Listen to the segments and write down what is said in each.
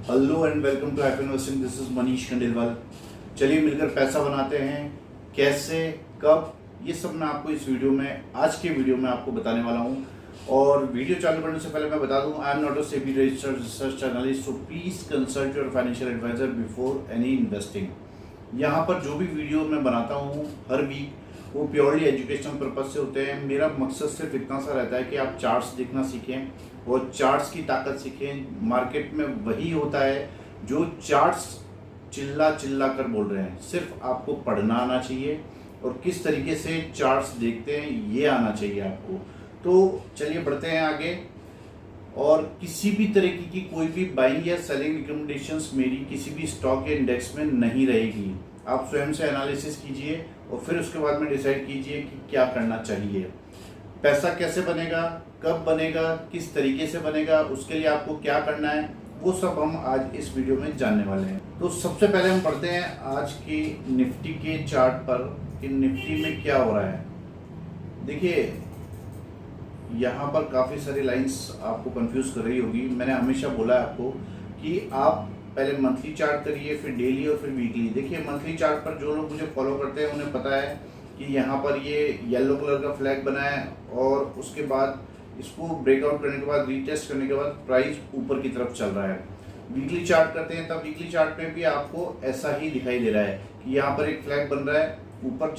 Hello and welcome to F investing. This is Manish Khandelwal. चलिए मिलकर पैसा बनाते हैं। कैसे, कब, ये सब मैं आपको इस वीडियो में, आज के वीडियो में आपको बताने वाला हूँ। और वीडियो चालू करने से पहले मैं बता दूं, I am not a SEBI registered research analyst, so please consult your financial advisor before any investing. यहाँ पर जो भी वीडियो मैं बनाता हूँ हर वीक, वो प्योरली एजुकेशनल पर्पज से होते हैं। मेरा मकसद सिर्फ इतना सा रहता है कि आप चार्ट्स देखना सीखें और चार्ट्स की ताकत सीखें। मार्केट में वही होता है जो चार्ट्स चिल्ला चिल्ला कर बोल रहे हैं, सिर्फ आपको पढ़ना आना चाहिए और किस तरीके से चार्ट्स देखते हैं ये आना चाहिए आपको। तो चलिए बढ़ते हैं आगे। और किसी भी तरीके की कोई भी बाइंग या सेलिंग रिकमेंडेशंस मेरी किसी भी स्टॉक या इंडेक्स में नहीं रहेगी। आप स्वयं से एनालिसिस कीजिए और फिर उसके बाद में डिसाइड कीजिए कि क्या करना चाहिए। पैसा कैसे बनेगा, कब बनेगा, किस तरीके से बनेगा, उसके लिए आपको क्या करना है, वो सब हम आज इस वीडियो में जानने वाले हैं। तो सबसे पहले हम पढ़ते हैं आज की निफ्टी के चार्ट पर कि निफ्टी में क्या हो रहा है। देखिए यहाँ पर काफ़ी सारी लाइंस आपको कंफ्यूज कर रही होगी। मैंने हमेशा बोला है आपको कि आप पहले मंथली चार्ट करिए, फिर डेली और फिर वीकली। देखिए मंथली चार्ट पर जो लोग मुझे फॉलो करते हैं उन्हें पता है कि यहाँ पर ये येलो कलर का फ्लैग बना है और उसके बाद इसको ब्रेकआउट करने के बाद, रीटेस्ट करने के बाद प्राइस ऊपर की तरफ चल रहा है। वीकली चार्ट करते हैं तब वीकली चार्ट में भी आपको ऐसा ही दिखाई दे रहा है कि यहाँ पर एक फ्लैग बन रहा है, ऊपर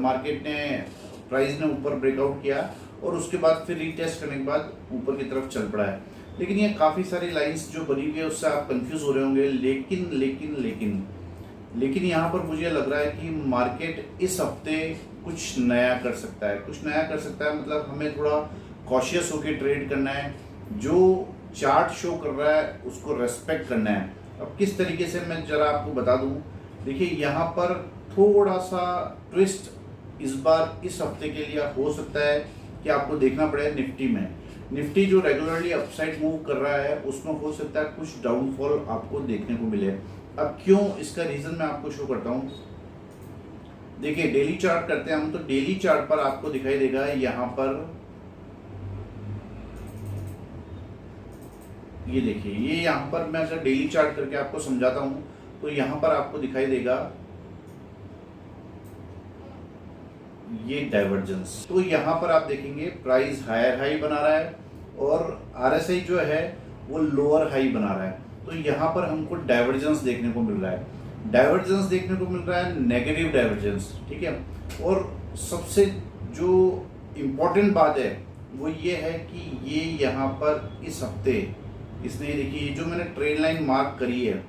मार्केट ने, प्राइस ने ऊपर ब्रेकआउट किया और उसके बाद फिर रीटेस्ट करने के बाद ऊपर की तरफ चल पड़ा है। लेकिन ये काफ़ी सारी लाइंस जो बनी हुई है उससे आप कंफ्यूज हो रहे होंगे। लेकिन लेकिन लेकिन लेकिन यहाँ पर मुझे लग रहा है कि मार्केट इस हफ्ते कुछ नया कर सकता है। कुछ नया कर सकता है मतलब हमें थोड़ा कॉशियस होकर ट्रेड करना है। जो चार्ट शो कर रहा है उसको रेस्पेक्ट करना है। अब किस तरीके से मैं जरा आपको बता दूं। देखिए यहाँ पर थोड़ा सा ट्विस्ट इस बार इस हफ्ते के लिए हो सकता है कि आपको देखना पड़े निफ्टी में। निफ्टी जो रेगुलरली अपसाइड मूव कर रहा है उसमें हो सकता है कुछ डाउनफॉल आपको देखने को मिले। अब क्यों, इसका रीजन मैं आपको शो करता हूं। देखिए डेली चार्ट करते हैं हम, तो डेली चार्ट पर आपको दिखाई देगा यहाँ पर, ये देखिए, ये यहाँ पर मैं अगर डेली चार्ट करके आपको समझाता हूं तो यहाँ पर आपको दिखाई देगा ये डाइवर्जेंस। तो यहाँ पर आप देखेंगे प्राइस हायर हाई बना रहा है और आरएसआई जो है वो लोअर हाई बना रहा है। तो यहाँ पर हमको डाइवर्जेंस देखने को मिल रहा है। डाइवर्जेंस देखने को मिल रहा है, नेगेटिव डाइवर्जेंस, ठीक है। और सबसे जो इम्पोर्टेंट बात है वो ये है कि ये यहाँ पर इस हफ्ते इसने, देखिए ये जो मैंने ट्रेड लाइन मार्क करी है,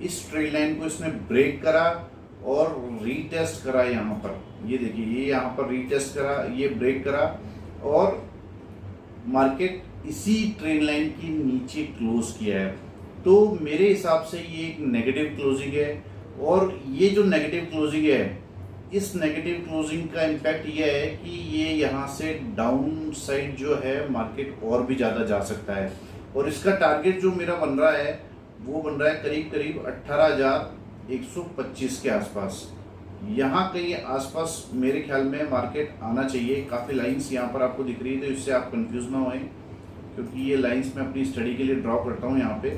इस ट्रेड लाइन को इसने ब्रेक करा और रीटेस्ट करा। यहाँ पर ये देखिए, ये यहाँ पर रीटेस्ट करा, ये ब्रेक करा और मार्केट इसी ट्रेंड लाइन की नीचे क्लोज किया है। तो मेरे हिसाब से ये एक नेगेटिव क्लोजिंग है। और ये जो नेगेटिव क्लोजिंग है, इस नेगेटिव क्लोजिंग का इम्पैक्ट ये है कि ये यहाँ से डाउन साइड जो है मार्केट और भी ज़्यादा जा सकता है। और इसका टारगेट जो मेरा बन रहा है वो बन रहा है करीब करीब 18,125 के आसपास। यहाँ कहीं आसपास मेरे ख्याल में मार्केट आना चाहिए। काफ़ी लाइंस यहाँ पर आपको दिख रही है, तो इससे आप कंफ्यूज ना होएं, क्योंकि ये लाइंस मैं अपनी स्टडी के लिए ड्रॉ करता हूँ यहाँ पे।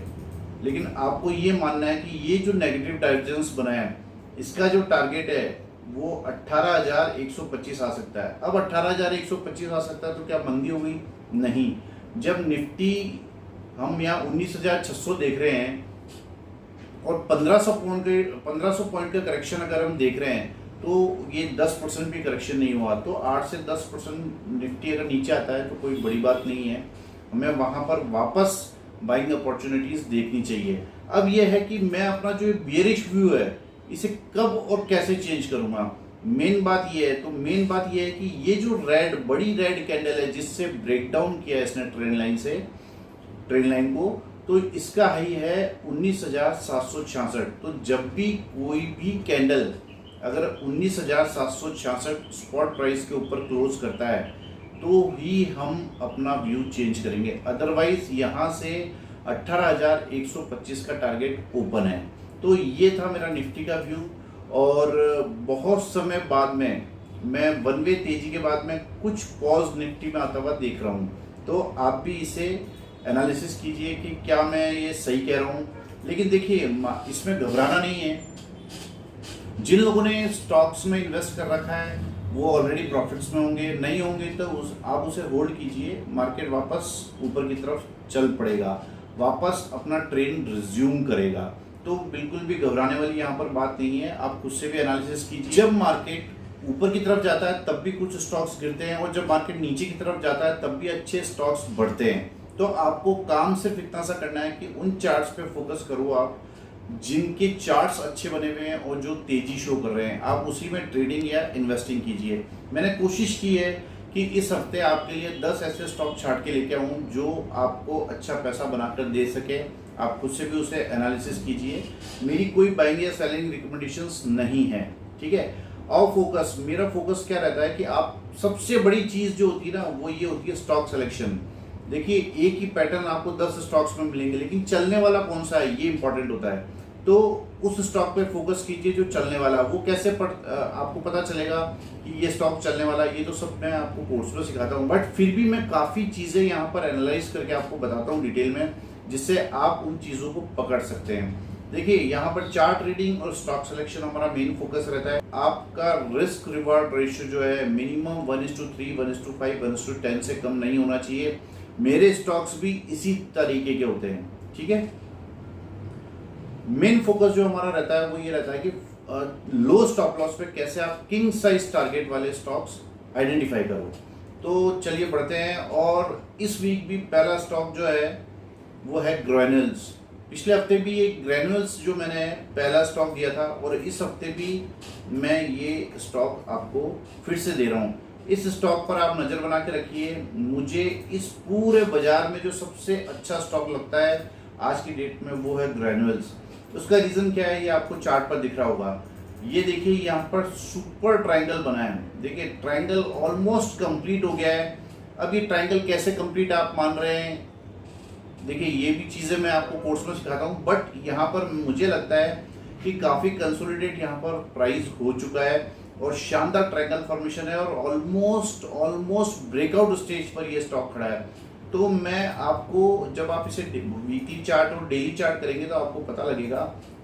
लेकिन आपको ये मानना है कि ये जो नेगेटिव डाइवर्जेंस बना है, इसका जो टारगेट है वो 18,125 आ सकता है। अब 18,125 आ सकता है तो क्या मंदी हो गई? नहीं। जब निफ्टी, हम यहाँ 19,600 देख रहे हैं और 1500 पॉइंट का करेक्शन अगर हम देख रहे हैं तो ये 10% भी करेक्शन नहीं हुआ। तो 8 से 10% निफ्टी अगर नीचे आता है तो कोई बड़ी बात नहीं है, हमें वहाँ पर वापस बाइंग अपॉर्चुनिटीज देखनी चाहिए। अब यह है कि मैं अपना जो बियरिश व्यू है इसे कब और कैसे चेंज करूँगा। मेन बात यह है, तो मेन बात यह है कि ये जो बड़ी रेड कैंडल है जिससे ब्रेकडाउन किया है इसने ट्रेंड लाइन को, तो इसका हाई है 19,766। तो जब भी कोई भी कैंडल अगर 19,766 स्पॉट प्राइस के ऊपर क्लोज करता है तो ही हम अपना व्यू चेंज करेंगे। अदरवाइज यहाँ से 18,125 का टारगेट ओपन है। तो ये था मेरा निफ्टी का व्यू। और बहुत समय बाद में मैं वन वे तेजी के बाद में कुछ पॉज निफ्टी में आता हुआ देख रहा हूँ। तो आप भी इसे एनालिसिस कीजिए कि क्या मैं ये सही कह रहा हूँ। लेकिन देखिए इसमें घबराना नहीं है। जिन लोगों ने स्टॉक्स में इन्वेस्ट कर रखा है वो ऑलरेडी प्रॉफिट्स में होंगे, नहीं होंगे तो आप उसे होल्ड कीजिए। मार्केट वापस ऊपर की तरफ चल पड़ेगा, वापस अपना ट्रेंड रिज्यूम करेगा, तो बिल्कुल भी घबराने वाली यहाँ पर बात नहीं है। आप खुद से भी एनालिसिस कीजिए। जब मार्केट ऊपर की तरफ जाता है तब भी कुछ स्टॉक्स गिरते हैं, और जब मार्केट नीचे की तरफ जाता है तब भी अच्छे स्टॉक्स बढ़ते हैं। तो आपको काम सिर्फ इतना सा करना है कि उन चार्ट्स पे फोकस करो आप जिनके चार्ट्स अच्छे बने हुए हैं और जो तेजी शो कर रहे हैं, आप उसी में ट्रेडिंग या इन्वेस्टिंग कीजिए। मैंने कोशिश की है कि इस हफ्ते आपके लिए 10 ऐसे स्टॉक छाट के लेके आऊँ जो आपको अच्छा पैसा बनाकर दे सके। आप खुद से भी उसे एनालिसिस कीजिए। मेरी कोई बाइंग या सेलिंग रिकमेंडेशंस नहीं है, ठीक है। और फोकस, मेरा फोकस क्या रहता है कि आप सबसे बड़ी चीज़ जो होती है ना वो ये होती है स्टॉक सिलेक्शन। देखिए एक ही पैटर्न आपको 10 स्टॉक्स में मिलेंगे, लेकिन चलने वाला कौन सा है ये इंपॉर्टेंट होता है। तो उस स्टॉक पे फोकस कीजिए जो चलने वाला। वो कैसे आपको पता चलेगा कि ये स्टॉक चलने वाला, ये तो सब मैं आपको कोर्स में सिखाता हूँ, बट फिर भी मैं काफ़ी चीज़ें यहाँ पर एनालाइज करके आपको बताता हूँ डिटेल में, जिससे आप उन चीज़ों को पकड़ सकते हैं। देखिए यहाँ पर चार्ट रीडिंग और स्टॉक सिलेक्शन हमारा मेन फोकस रहता है। आपका रिस्क रिवार्ड रेशियो जो है मिनिमम 1:3, 1:5, 1:10 से कम नहीं होना चाहिए। मेरे स्टॉक्स भी इसी तरीके के होते हैं, ठीक है। मेन फोकस जो हमारा रहता है वो ये रहता है कि लो स्टॉप लॉस पे कैसे आप किंग साइज टारगेट वाले स्टॉक्स आइडेंटिफाई करो। तो चलिए बढ़ते हैं। और इस वीक भी पहला स्टॉक जो है वो है ग्रैन्यूल्स। पिछले हफ्ते भी ये ग्रैन्यूल्स जो मैंने पहला स्टॉक दिया था, और इस हफ्ते भी मैं ये स्टॉक आपको फिर से दे रहा हूँ। इस स्टॉक पर आप नज़र बना के रखिए। मुझे इस पूरे बाजार में जो सबसे अच्छा स्टॉक लगता है आज की डेट में वो है ग्रैन्यूल्स। उसका रीज़न क्या है ये आपको चार्ट पर दिख रहा होगा। ये देखिए यहाँ पर सुपर ट्रायंगल बना है। देखिए ट्रायंगल ऑलमोस्ट कंप्लीट हो गया है। अब ये ट्रायंगल कैसे कंप्लीट आप मान रहे हैं, देखिए ये भी चीज़ें मैं आपको कोर्स में सिखाता हूँ, बट यहाँ पर मुझे लगता है कि काफ़ी कंसोलिडेट यहाँ पर प्राइस हो चुका है और शानदार ट्रायंगल फॉर्मेशन है, और ऑलमोस्ट ब्रेकआउट स्टेज पर ये स्टॉक खड़ा है। तो मैं आपको, जब आप इसे वीकली चार्ट और डेली चार्ट करेंगे तो आपको पता लगेगा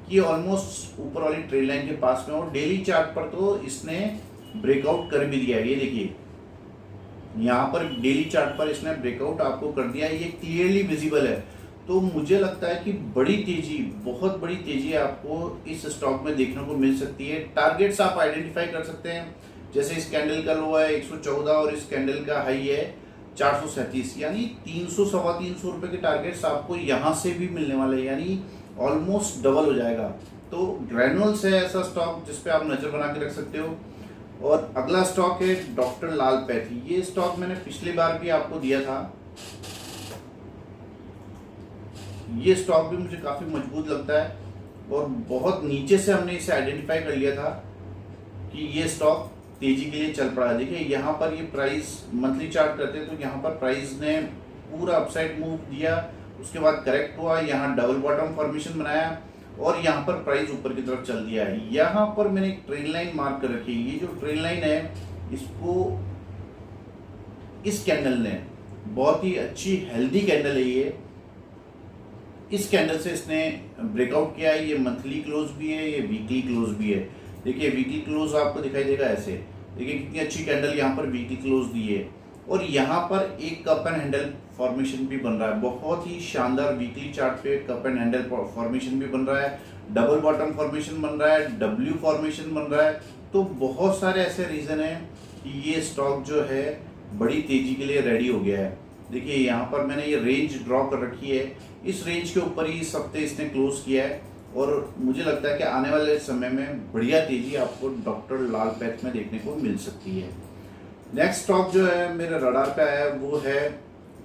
कि ये ऑलमोस्ट ऊपर वाली ट्रेड लाइन के पास में, और डेली चार्ट पर तो इसने ब्रेकआउट कर भी दिया है। ये देखिए यहाँ पर डेली चार्ट पर इसने ब्रेकआउट आपको कर दिया है, ये क्लियरली विजिबल है। तो मुझे लगता है कि बड़ी तेजी, बहुत बड़ी तेजी आपको इस स्टॉक में देखने को मिल सकती है। टारगेट्स आप आइडेंटिफाई कर सकते हैं, जैसे इस कैंडल का लो है 114 और इस कैंडल का हाई है 437, यानी 300 सवा 300 रुपए के टारगेट्स आपको यहाँ से भी मिलने वाले हैं, यानी ऑलमोस्ट डबल हो जाएगा। तो ग्रैन्यूल्स है ऐसा स्टॉक जिसपे आप नज़र बना के रख सकते हो। और अगला स्टॉक है डॉक्टर लाल पैथी। ये स्टॉक मैंने पिछली बार भी आपको दिया था। ये स्टॉक भी मुझे काफ़ी मजबूत लगता है, और बहुत नीचे से हमने इसे आइडेंटिफाई कर लिया था कि ये स्टॉक तेजी के लिए चल पड़ा। देखिए यहाँ पर ये प्राइस मंथली चार्ट करते हैं तो यहाँ पर प्राइस ने पूरा अपसाइड मूव दिया, उसके बाद करेक्ट हुआ, यहाँ डबल बॉटम फॉर्मेशन बनाया, और यहाँ पर प्राइस ऊपर की तरफ चल दिया है। यहाँ पर मैंने एक ट्रेन लाइन मार्क कर रखी है। ये जो ट्रेन लाइन है इसको इस कैंडल ने, बहुत ही अच्छी हेल्दी कैंडल है ये, इस कैंडल से इसने ब्रेकआउट किया है। ये मंथली क्लोज भी है, ये वीकली क्लोज भी है। देखिए वीकली क्लोज आपको दिखाई देगा ऐसे। देखिए कितनी अच्छी कैंडल यहाँ पर वीकली क्लोज दी है, और यहाँ पर एक कप एंड हैंडल फॉर्मेशन भी बन रहा है। बहुत ही शानदार वीकली चार्ट पे कप एंड हैंडल फॉर्मेशन भी बन रहा है, डबल बॉटम फॉर्मेशन बन रहा है, डब्ल्यू फॉर्मेशन बन रहा है। तो बहुत सारे ऐसे रीज़न हैं कि ये स्टॉक जो है बड़ी तेजी के लिए रेडी हो गया है। देखिए यहाँ पर मैंने ये रेंज ड्रॉ कर रखी है, इस रेंज के ऊपर ही इस हफ्ते इसने क्लोज किया है, और मुझे लगता है कि आने वाले समय में बढ़िया तेजी आपको डॉक्टर लाल पैथ में देखने को मिल सकती है। नेक्स्ट स्टॉक जो है मेरे रडार पे आया है वो है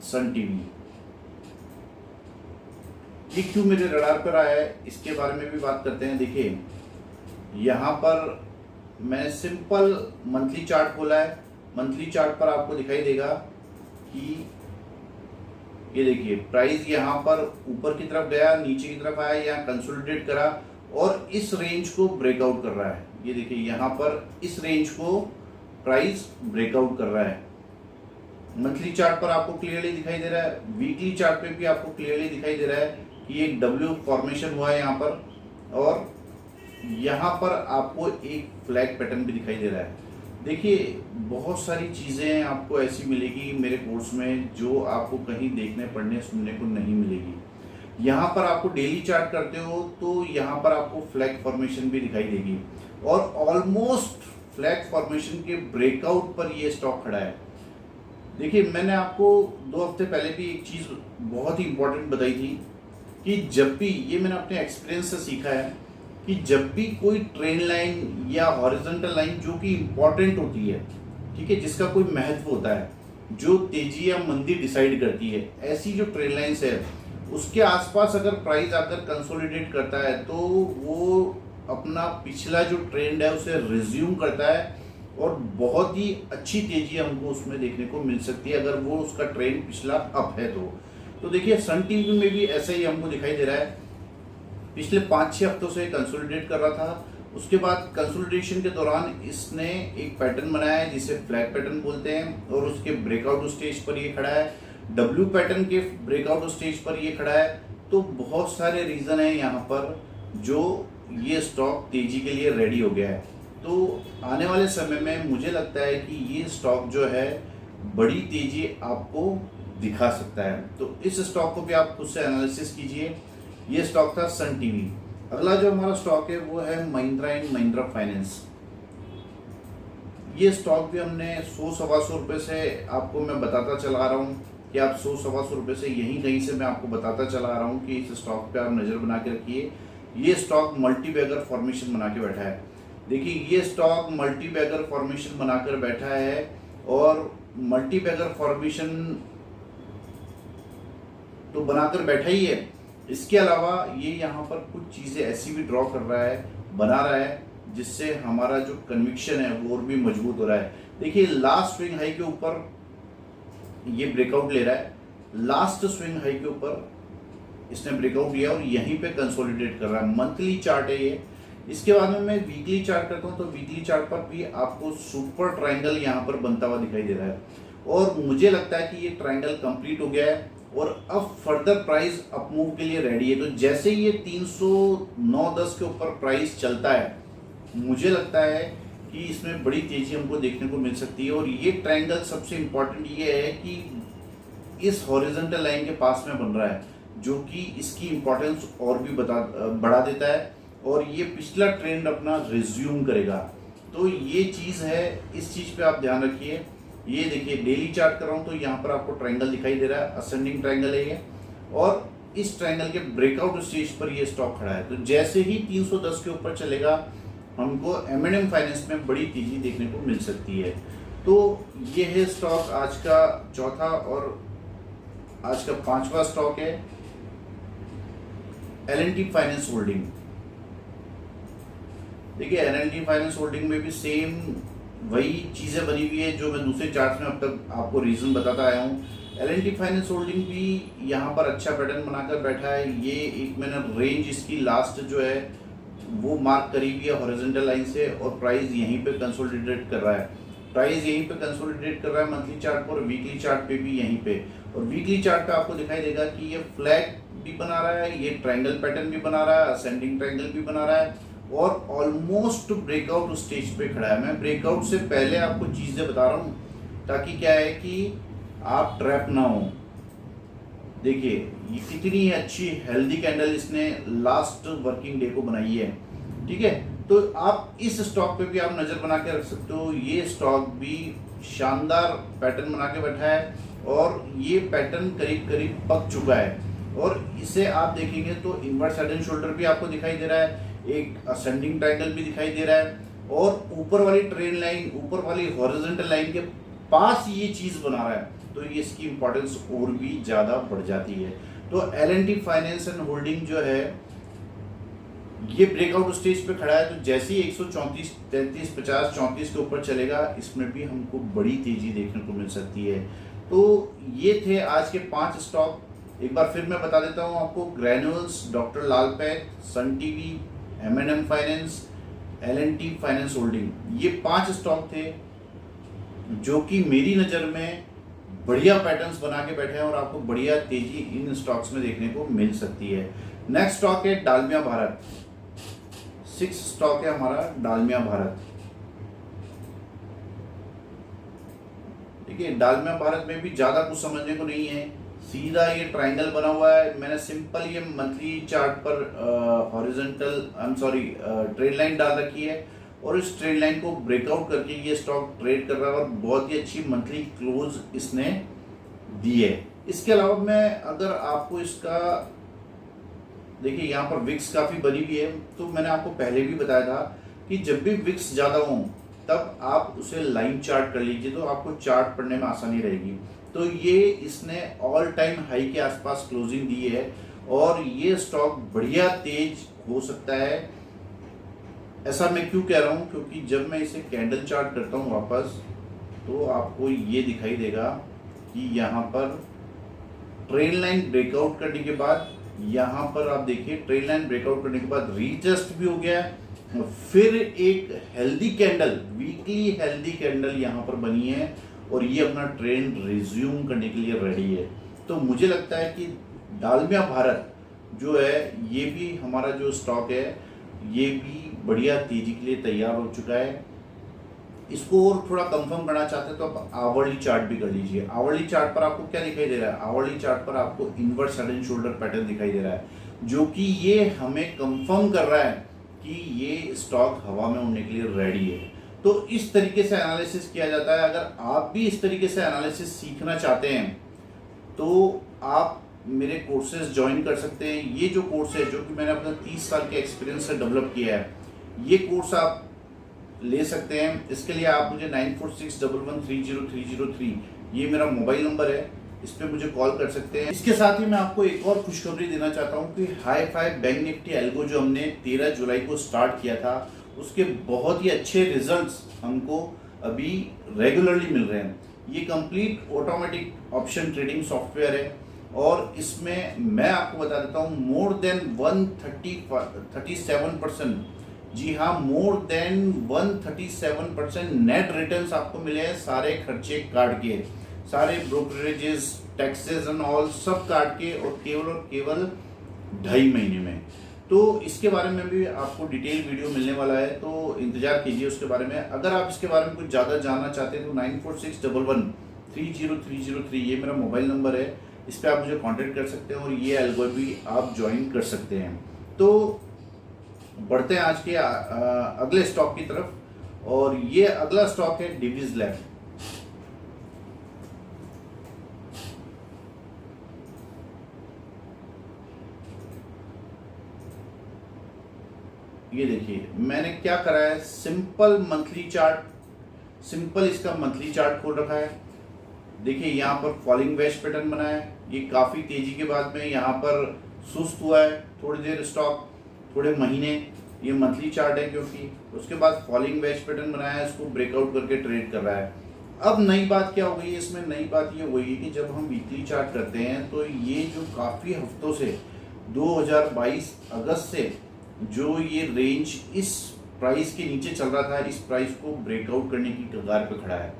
सन टीवी। ये क्यों मेरे रडार पर आया है इसके बारे में भी बात करते हैं। देखिए यहाँ पर मैंने सिंपल मंथली चार्ट खोला है। मंथली चार्ट पर आपको दिखाई देगा कि ये देखिए प्राइस यहाँ पर ऊपर की तरफ गया, नीचे की तरफ आया, यहाँ कंसोलिडेट करा और इस रेंज को ब्रेकआउट कर रहा है। ये देखिए यहाँ पर इस रेंज को प्राइस ब्रेकआउट कर रहा है। मंथली चार्ट पर आपको क्लियरली दिखाई दे रहा है, वीकली चार्ट पे भी आपको क्लियरली दिखाई दे रहा है कि कि एक डब्ल्यू फॉर्मेशन हुआ है यहाँ पर, और यहाँ पर आपको एक फ्लैग पैटर्न भी दिखाई दे रहा है। देखिए बहुत सारी चीज़ें आपको ऐसी मिलेगी मेरे कोर्स में जो आपको कहीं देखने पढ़ने सुनने को नहीं मिलेगी। यहाँ पर आपको डेली चार्ट करते हो तो यहाँ पर आपको फ्लैग फॉर्मेशन भी दिखाई देगी, और ऑलमोस्ट फ्लैग फॉर्मेशन के ब्रेकआउट पर ये स्टॉक खड़ा है। देखिए मैंने आपको 2 हफ्ते पहले भी एक चीज़ बहुत ही इंपॉर्टेंट बताई थी कि जब भी, ये मैंने अपने एक्सपीरियंस से सीखा है कि जब भी कोई ट्रेंड लाइन या हॉरिजॉन्टल लाइन जो कि इंपॉर्टेंट होती है, ठीक है, जिसका कोई महत्व होता है, जो तेजी या मंदी डिसाइड करती है, ऐसी जो ट्रेंड लाइन्स है उसके आसपास अगर प्राइस आकर कंसोलिडेट करता है तो वो अपना पिछला जो ट्रेंड है उसे रिज्यूम करता है, और बहुत ही अच्छी तेजी हमको उसमें देखने को मिल सकती है अगर वो उसका ट्रेंड पिछला अप है तो देखिए सन टीवी में भी ऐसा ही हमको दिखाई दे रहा है। पिछले 5-6 हफ्तों से कंसोलिडेट कर रहा था, उसके बाद कंसोलिडेशन के दौरान इसने एक पैटर्न बनाया है जिसे फ्लैग पैटर्न बोलते हैं, और उसके ब्रेकआउट स्टेज पर ये खड़ा है, डब्ल्यू पैटर्न के ब्रेकआउट स्टेज पर ये खड़ा है। तो बहुत सारे रीज़न हैं यहाँ पर जो ये स्टॉक तेजी के लिए रेडी हो गया है। तो आने वाले समय में मुझे लगता है कि ये स्टॉक जो है बड़ी तेजी आपको दिखा सकता है। तो इस स्टॉक को भी आप खुद से एनालिसिस कीजिए। ये स्टॉक था सन टीवी। अगला जो हमारा स्टॉक है वो है महिंद्रा एंड महिंद्रा फाइनेंस। ये स्टॉक भी हमने 100-125 रुपये से आपको मैं बताता चला रहा हूँ कि आप 100-125 रुपये से यहीं कहीं से मैं आपको बताता चला रहा हूँ कि इस स्टॉक पे आप नज़र बना के रखिए। ये स्टॉक मल्टी बैगर फॉर्मेशन बना के बैठा है। देखिए ये स्टॉक मल्टी बैगर फॉर्मेशन बनाकर बैठा है, और मल्टी बैगर फॉर्मेशन तो बनाकर बैठा ही है, इसके अलावा ये यहाँ पर कुछ चीज़ें ऐसी भी ड्रॉ कर रहा है, बना रहा है, जिससे हमारा जो कन्विक्शन है वो और भी मजबूत हो रहा है। देखिए लास्ट स्विंग हाई के ऊपर ये ब्रेकआउट ले रहा है, लास्ट स्विंग हाई के ऊपर इसने ब्रेकआउट लिया और यहीं पे कंसोलिडेट कर रहा है। मंथली चार्ट है ये। इसके बाद में मैं वीकली चार्ट करता हूँ तो वीकली चार्ट पर भी आपको सुपर ट्रायंगल यहाँ पर बनता हुआ दिखाई दे रहा है, और मुझे लगता है कि ये ट्रायंगल कंप्लीट हो गया है और अब फर्दर प्राइस अपमूव के लिए रेडी है। तो जैसे ये 309.10 के ऊपर प्राइस चलता है, मुझे लगता है कि इसमें बड़ी तेजी हमको देखने को मिल सकती है। और ये ट्रायंगल सबसे इम्पोर्टेंट ये है कि इस हॉरिजॉन्टल लाइन के पास में बन रहा है, जो कि इसकी इम्पोर्टेंस और भी बढ़ा देता है, और ये पिछला ट्रेंड अपना रिज्यूम करेगा। तो ये चीज़ है, इस चीज़ पे आप ध्यान रखिए। ये देखिए डेली चार्ट कर रहा हूँ तो यहाँ पर आपको ट्रायंगल दिखाई दे रहा है, असेंडिंग ट्रायंगल है ये, और इस ट्रायंगल के ब्रेकआउट स्टेज पर ये स्टॉक खड़ा है। तो जैसे ही 310 के ऊपर चलेगा हमको M&M फाइनेंस में बड़ी तेजी देखने को मिल सकती है। तो ये है स्टॉक आज का चौथा और आज का 5वां स्टॉक है L&T फाइनेंस होल्डिंग। देखिए L&T फाइनेंस होल्डिंग में भी सेम वही चीज़ें बनी हुई है जो मैं दूसरे चार्ट्स में अब तक आपको रीज़न बताता आया हूँ। L&T फाइनेंस होल्डिंग भी यहाँ पर अच्छा पैटर्न बनाकर बैठा है। ये एक मैंने रेंज इसकी लास्ट जो है वो मार्क करी हुई है हॉरिजॉन्टल लाइन से, और प्राइस यहीं पे कंसोलिडेट कर रहा है। प्राइस यहीं पे कंसोलिडेट कर रहा है मंथली चार्ट पर, वीकली चार्ट पे भी यहीं पे, और वीकली चार्ट पे आपको दिखाई देगा कि ये फ्लैग भी बना रहा है, ये ट्रायंगल पैटर्न भी बना रहा है, असेंडिंग ट्रायंगल भी बना रहा है, और ऑलमोस्ट ब्रेकआउट स्टेज पे खड़ा है। मैं ब्रेकआउट से पहले आपको चीज़ें बता रहा हूँ ताकि क्या है कि आप ट्रैप ना हो। देखिए ये कितनी अच्छी हेल्दी कैंडल इसने लास्ट वर्किंग डे को बनाई है, ठीक है। तो आप इस स्टॉक पे भी आप नज़र बना के रख सकते हो। ये स्टॉक भी शानदार पैटर्न बना के बैठा है, और ये पैटर्न करीब करीब पक चुका है, और इसे आप देखेंगे तो इनवर्स हेड एंड शोल्डर भी आपको दिखाई दे रहा है, एक असेंडिंग ट्रायंगल भी दिखाई दे रहा है, और ऊपर वाली ट्रेंड लाइन, ऊपर वाली हॉरिजॉन्टल लाइन के पास ये चीज़ बना रहा है, तो ये इसकी इंपॉर्टेंस और भी ज़्यादा बढ़ जाती है। तो L&T फाइनेंस एंड होल्डिंग जो है ये ब्रेकआउट स्टेज पे खड़ा है, तो जैसे ही 134, 33, 50, 34 के ऊपर चलेगा, इसमें भी हमको बड़ी तेजी देखने को मिल सकती है। तो ये थे आज के 5 स्टॉक। एक बार फिर मैं बता देता हूँ आपको, granules, doctor Lal path, Sun TV, M&M finance, L&T finance holding, ये 5 स्टॉक थे जो कि मेरी नज़र में बढ़िया पैटर्न्स बना के बैठे हैं और आपको बढ़िया तेजी इन स्टॉक्स में देखने को मिल सकती है। नेक्स्ट स्टॉक है डालमिया भारत। 6 स्टॉक है हमारा डालमिया भारत। ठीक है, डालमिया भारत में भी ज्यादा कुछ समझने को नहीं है, सीधा ये ट्रायंगल बना हुआ है। मैंने सिंपल ये मंथली चार्ट पर ट्रेड लाइन डाल रखी है और इस ट्रेड लाइन को ब्रेकआउट करके ये स्टॉक ट्रेड कर रहा है और बहुत ही अच्छी मंथली क्लोज इसने दी है। इसके अलावा मैं अगर आपको इसका देखिए, यहाँ पर विक्स काफी बनी हुई है, तो मैंने आपको पहले भी बताया था कि जब भी विक्स ज्यादा हो तब आप उसे लाइन चार्ट कर लीजिए, तो आपको चार्ट पढ़ने में आसानी रहेगी। तो ये इसने ऑल टाइम हाई के आसपास क्लोजिंग दी है और ये स्टॉक बढ़िया तेज हो सकता है। ऐसा मैं क्यों कह रहा हूं, क्योंकि जब मैं इसे कैंडल चार्ट करता हूं वापस, तो आपको ये दिखाई देगा कि यहाँ पर ट्रेल लाइन ब्रेकआउट करने के बाद, यहाँ पर आप देखिए ट्रेल लाइन ब्रेकआउट करने के बाद रीटेस्ट भी हो गया है, फिर एक healthy candle, weekly healthy candle यहाँ पर बनी है और ये अपना ट्रेंड रिज्यूम करने के लिए रेडी है। तो मुझे लगता है कि डालमिया भारत जो है, ये भी हमारा जो स्टॉक है, ये भी बढ़िया तेजी के लिए तैयार हो चुका है। इसको और थोड़ा कंफर्म करना चाहते हैं तो आप आवरली चार्ट भी कर लीजिए। आवरली चार्ट पर आपको क्या दिखाई दे रहा है? आवरली चार्ट पर आपको inverse head and shoulder pattern दिखाई दे रहा है, जो कि ये हमें कंफर्म कर रहा है कि ये स्टॉक हवा में उड़ने के लिए रेडी है। तो इस तरीके से एनालिसिस किया जाता है। अगर आप भी इस तरीके से एनालिसिस सीखना चाहते हैं तो आप मेरे कोर्सेज ज्वाइन कर सकते हैं। ये जो कोर्स है, जो कि मैंने अपना 30 साल के एक्सपीरियंस से डेवलप किया है, ये कोर्स आप ले सकते हैं। इसके लिए आप मुझे 9461130303 ये मेरा मोबाइल नंबर है, इस पे मुझे कॉल कर सकते हैं। इसके साथ ही मैं आपको एक और खुशखबरी देना चाहता हूँ कि hi fi bank Nifty algo जो हमने 13 जुलाई को स्टार्ट किया था, उसके बहुत ही अच्छे रिजल्ट्स हमको अभी रेगुलरली मिल रहे हैं। ये complete automatic option trading software है और इसमें मैं आपको बता देता हूँ मोर देन 137%, जी हाँ, मोर देन 137% नेट रिटर्न्स आपको मिले हैं, सारे खर्चे काट के, सारे ब्रोकरेजेस, टैक्सेस एंड ऑल सब काट के, और केवल 2.5 महीने में। तो इसके बारे में भी आपको डिटेल वीडियो मिलने वाला है, तो इंतजार कीजिए उसके बारे में। अगर आप इसके बारे में कुछ ज़्यादा जानना चाहते हैं तो 9461130303 ये मेरा मोबाइल नंबर है, इस पर आप मुझे कांटेक्ट कर सकते हैं और ये एल्गो भी आप ज्वाइन कर सकते हैं। तो बढ़ते हैं आज के अगले स्टॉक की तरफ, और ये अगला स्टॉक है डिवीज लैब। ये देखिए मैंने क्या करा है, सिंपल मंथली चार्ट, सिंपल इसका मंथली चार्ट खोल रखा है। देखिए यहाँ पर फॉलिंग वेज पैटर्न बना है, ये काफी तेजी के बाद में यहाँ पर सुस्त हुआ है थोड़ी देर स्टॉक, थोड़े महीने, ये मंथली चार्ट है क्योंकि, उसके बाद फॉलिंग वेज पैटर्न बनाया है, इसको ब्रेकआउट करके ट्रेड कर रहा है। अब नई बात क्या हो गई है इसमें? नई बात ये हुई है कि जब हम वीकली चार्ट करते हैं तो ये जो काफी हफ्तों से 2022 अगस्त से जो ये रेंज इस प्राइस के नीचे चल रहा था, इस प्राइस को ब्रेकआउट करने की कगार पे खड़ा है।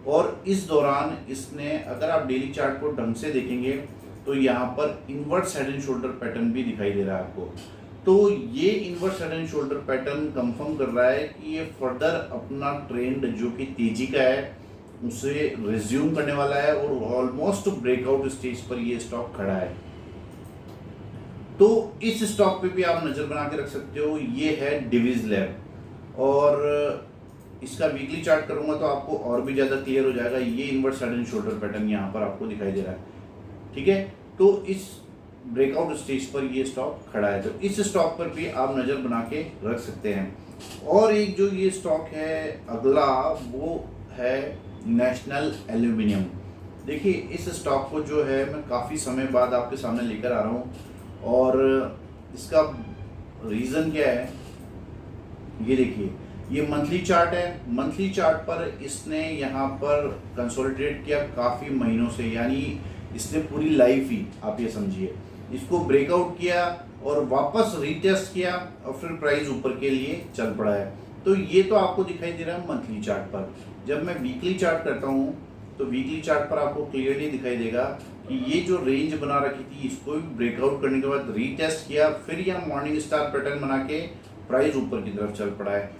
और इस दौरान इसने, अगर आप डेली चार्ट को ढंग से देखेंगे तो यहाँ पर inverse head and shoulder pattern भी दिखाई दे रहा है आपको। तो ये inverse head and shoulder pattern confirm कर रहा है कि ये फर्दर अपना ट्रेंड जो कि तेजी का है उसे रिज्यूम करने वाला है और ऑलमोस्ट ब्रेकआउट स्टेज पर ये स्टॉक खड़ा है। तो इस स्टॉक पे भी आप नजर बना के रख सकते हो। ये है डिवीज लैब, और इसका वीकली चार्ट करूंगा तो आपको और भी ज्यादा क्लियर हो जाएगा। ये inverse head and shoulder pattern यहाँ पर आपको दिखाई दे रहा है, ठीक है। तो इस ब्रेकआउट स्टेज पर ये स्टॉक खड़ा है, तो इस स्टॉक पर भी आप नजर बना के रख सकते हैं। और एक जो ये स्टॉक है अगला, वो है नेशनल एल्यूमिनियम। देखिए इस स्टॉक को जो है मैं काफ़ी समय बाद आपके सामने लेकर आ रहा हूँ, और इसका रीज़न क्या है, ये देखिए ये मंथली चार्ट है। मंथली चार्ट पर इसने यहाँ पर कंसोलिडेट किया काफ़ी महीनों से, यानी इसने पूरी लाइफ ही, आप ये समझिए, इसको ब्रेकआउट किया और वापस रीटेस्ट किया और फिर प्राइस ऊपर के लिए चल पड़ा है। तो ये तो आपको दिखाई दे रहा है मंथली चार्ट पर। जब मैं वीकली चार्ट करता हूँ तो वीकली चार्ट पर आपको क्लियरली दिखाई देगा कि ये जो रेंज बना रखी थी इसको भी ब्रेकआउट करने के बाद रीटेस्ट किया, फिर यहाँ मॉर्निंग स्टार पैटर्न बना के प्राइस ऊपर की तरफ चल पड़ा है।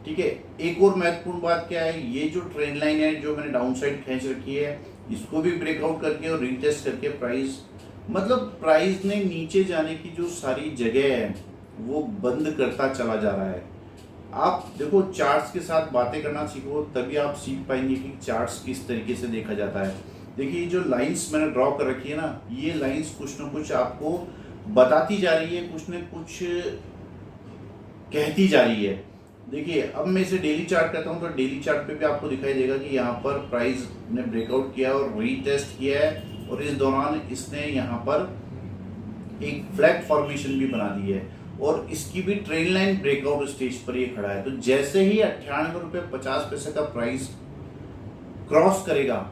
ठीक है, एक और महत्वपूर्ण बात क्या है, ये जो ट्रेंड लाइन है जो मैंने डाउन साइड खींच रखी है इसको भी ब्रेकआउट करके और रीटेस्ट करके प्राइस ने नीचे जाने की जो सारी जगह है वो बंद करता चला जा रहा है। आप देखो चार्ट्स के साथ बातें करना सीखो, तभी आप सीख पाएंगे कि चार्ट्स किस तरीके से देखा जाता है। देखिए जो लाइंस मैंने ड्रॉ कर रखी है ना, ये लाइंस कुछ न कुछ आपको बताती जा रही है, कुछ न कुछ कहती जा रही है। देखिए अब मैं इसे डेली चार्ट करता हूँ तो डेली चार्ट पे भी आपको दिखाई देगा कि यहाँ पर प्राइस ने ब्रेकआउट किया और रीटेस्ट किया है, और इस दौरान इसने यहाँ पर एक फ्लैग फॉर्मेशन भी बना दी है और इसकी भी ट्रेंड लाइन ब्रेकआउट स्टेज पर ये खड़ा है। तो जैसे ही 98.50 का प्राइस क्रॉस करेगा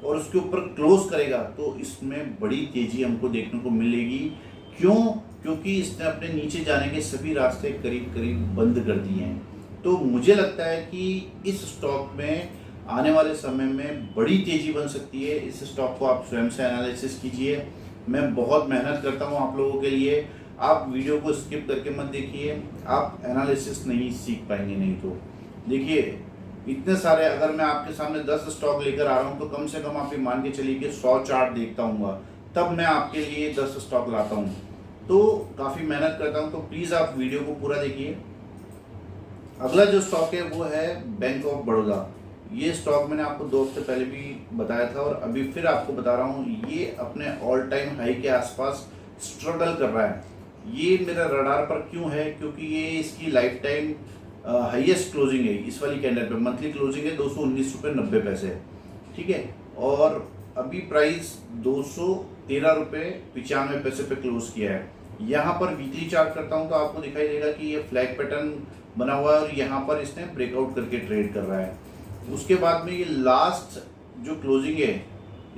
और उसके ऊपर क्लोज करेगा तो इसमें बड़ी तेजी हमको देखने को मिलेगी। क्यों? क्योंकि इसने अपने नीचे जाने के सभी रास्ते करीब करीब बंद कर दिए हैं। तो मुझे लगता है कि इस स्टॉक में आने वाले समय में बड़ी तेजी बन सकती है। इस स्टॉक को आप स्वयं से एनालिसिस कीजिए। मैं बहुत मेहनत करता हूँ आप लोगों के लिए, आप वीडियो को स्किप करके मत देखिए, आप एनालिसिस नहीं सीख पाएंगे। नहीं तो देखिए इतने सारे, अगर मैं आपके सामने 10 स्टॉक लेकर आ रहा हूँ तो कम से कम आप ये मान के चलिए कि 100 चार्ट देखता हूँ, तब मैं आपके लिए 10 स्टॉक लाता हूँ। तो काफ़ी मेहनत करता हूँ, तो प्लीज़ आप वीडियो को पूरा देखिए। अगला जो स्टॉक है वो है बैंक ऑफ बड़ौदा। ये स्टॉक मैंने आपको 2 हफ्ते पहले भी बताया था और अभी फिर आपको बता रहा हूँ, ये अपने ऑल टाइम हाई के आसपास स्ट्रगल कर रहा है। ये मेरा रडार पर क्यों है? क्योंकि ये इसकी लाइफ टाइम हाईएस्ट क्लोजिंग है इस वाली कैंडल पे। मंथली क्लोजिंग है 219.90 ठीक है, और अभी प्राइस 213.95 पे क्लोज किया है। यहाँ पर वीकली चार्ट करता हूँ तो आपको दिखाई देगा कि ये फ्लैग पैटर्न बना हुआ है और यहाँ पर इसने ब्रेकआउट करके ट्रेड कर रहा है। उसके बाद में ये लास्ट जो क्लोजिंग है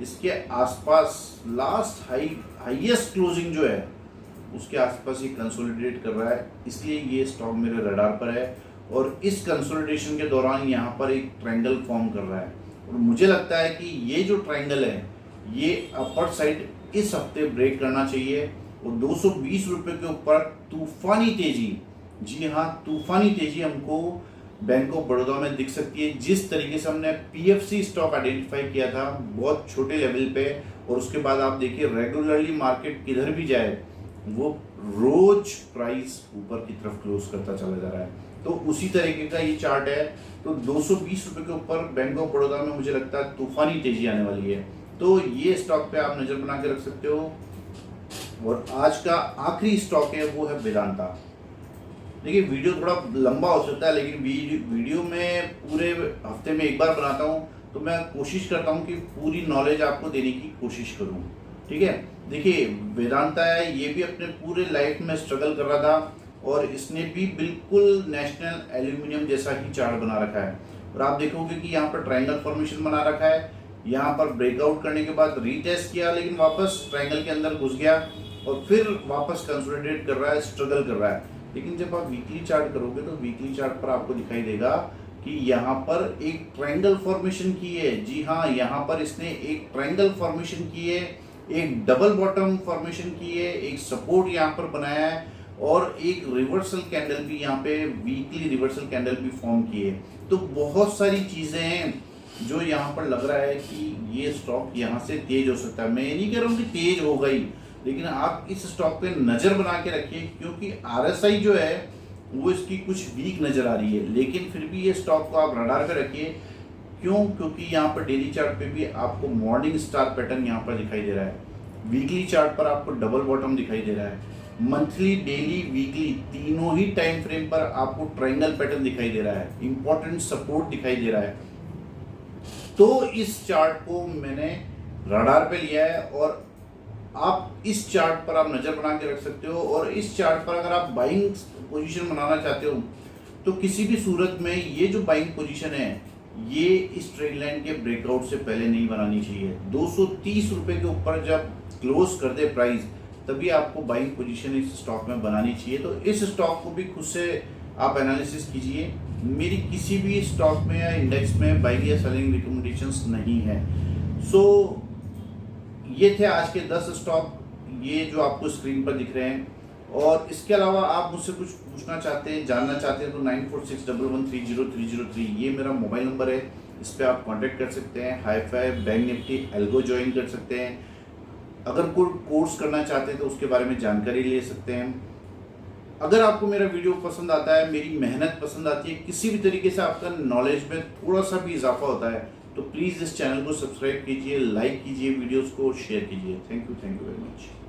इसके आसपास, लास्ट हाईएस्ट क्लोजिंग जो है उसके आसपास ये कंसोलिडेट कर रहा है, इसलिए ये स्टॉक मेरे रडार पर है। और इस कंसोलिडेशन के दौरान यहाँ पर एक ट्रायंगल फॉर्म कर रहा है और मुझे लगता है कि ये जो ट्रायंगल है ये अपर साइड इस हफ्ते ब्रेक करना चाहिए और 220 रुपये के ऊपर तूफानी तेजी, जी हाँ तूफानी तेजी हमको बैंक ऑफ बड़ौदा में दिख सकती है। जिस तरीके से हमने पीएफसी स्टॉक आइडेंटिफाई किया था बहुत छोटे लेवल पे, और उसके बाद आप देखिए रेगुलरली मार्केट किधर भी जाए वो रोज प्राइस ऊपर की तरफ क्लोज करता चला जा रहा है। तो उसी तरीके का ये चार्ट है। तो 220 रुपये के ऊपर बैंक ऑफ बड़ौदा में मुझे लगता है तूफानी तेजी आने वाली है। तो ये स्टॉक पे आप नजर बना के रख सकते हो। और आज का आखिरी स्टॉक है वो है वेदांता। देखिए वीडियो थोड़ा लंबा हो सकता है, लेकिन वीडियो में पूरे हफ्ते में एक बार बनाता हूँ तो मैं कोशिश करता हूँ कि पूरी नॉलेज आपको देने की कोशिश करूँ। ठीक है, देखिए वेदांता है, ये भी अपने पूरे लाइफ में स्ट्रगल कर रहा था और इसने भी बिल्कुल नेशनल एल्यूमिनियम जैसा ही चार्ट बना रखा है। और आप देखोगे कि यहाँ पर ट्रायंगल फॉर्मेशन बना रखा है, यहाँ पर ब्रेकआउट करने के बाद रीटेस्ट किया लेकिन वापस ट्रायंगल के अंदर घुस गया और फिर वापस कंसोलिडेट कर रहा है, स्ट्रगल कर रहा है। लेकिन जब आप वीकली चार्ट करोगे तो वीकली चार्ट पर आपको दिखाई देगा कि यहाँ पर एक ट्रायंगल फॉर्मेशन की है। जी हाँ, यहाँ पर इसने एक ट्रायंगल फॉर्मेशन की है, एक डबल बॉटम फॉर्मेशन की है, एक सपोर्ट यहाँ पर बनाया है और एक रिवर्सल कैंडल भी यहाँ पे वीकली रिवर्सल कैंडल भी फॉर्म की है। तो बहुत सारी चीजें हैं जो यहाँ पर लग रहा है कि ये स्टॉक यहाँ से तेज हो सकता है। मैं ये नहीं कह रहा हूँ कि तेज होगा ही, लेकिन आप इस स्टॉक पे नजर बना के रखिए क्योंकि आरएसआई जो है वो इसकी कुछ वीक नजर आ रही है, लेकिन फिर भी ये स्टॉक को आप रडार पे रखिए। क्यों? क्योंकि यहाँ पर डेली चार्ट पे भी आपको मॉर्निंग स्टार पैटर्न यहाँ पर दिखाई दे रहा है, वीकली चार्ट पर आपको डबल बॉटम दिखाई दे रहा है, मंथली डेली वीकली तीनों ही टाइम फ्रेम पर आपको ट्रायंगल पैटर्न दिखाई दे रहा है, इंपॉर्टेंट सपोर्ट दिखाई दे रहा है। तो इस चार्ट को मैंने रडार पे लिया है और आप इस चार्ट पर आप नजर बना के रख सकते हो। और इस चार्ट पर अगर आप बाइंग पोजीशन बनाना चाहते हो तो किसी भी सूरत में ये जो बाइंग पोजीशन है ये इस ट्रेंड लाइन के ब्रेकआउट से पहले नहीं बनानी चाहिए। 230 रुपए के ऊपर जब क्लोज कर दे प्राइस तभी आपको बाइंग पोजीशन इस स्टॉक में बनानी चाहिए। तो इस स्टॉक को भी खुद से आप एनालिसिस कीजिए। मेरी किसी भी स्टॉक में या इंडेक्स में बाइंग या सेलिंग रिकमेंडेशंस नहीं है। सो ये थे आज के 10 स्टॉक, ये जो आपको स्क्रीन पर दिख रहे हैं। और इसके अलावा आप मुझसे कुछ पूछना चाहते हैं, जानना चाहते हैं, तो 9461130303 ये मेरा मोबाइल नंबर है। इस पर आप कांटेक्ट कर सकते हैं। Hi fi, bank Nifty, algo join कर सकते हैं। अगर कोई कोर्स करना चाहते हैं तो उसके बारे में जानकारी ले सकते हैं। अगर आपको मेरा वीडियो पसंद आता है, मेरी मेहनत पसंद आती है, किसी भी तरीके से आपका नॉलेज में थोड़ा सा भी इजाफा होता है, तो प्लीज़ इस चैनल को सब्सक्राइब कीजिए, लाइक कीजिए, वीडियोस को शेयर कीजिए। Thank you very much.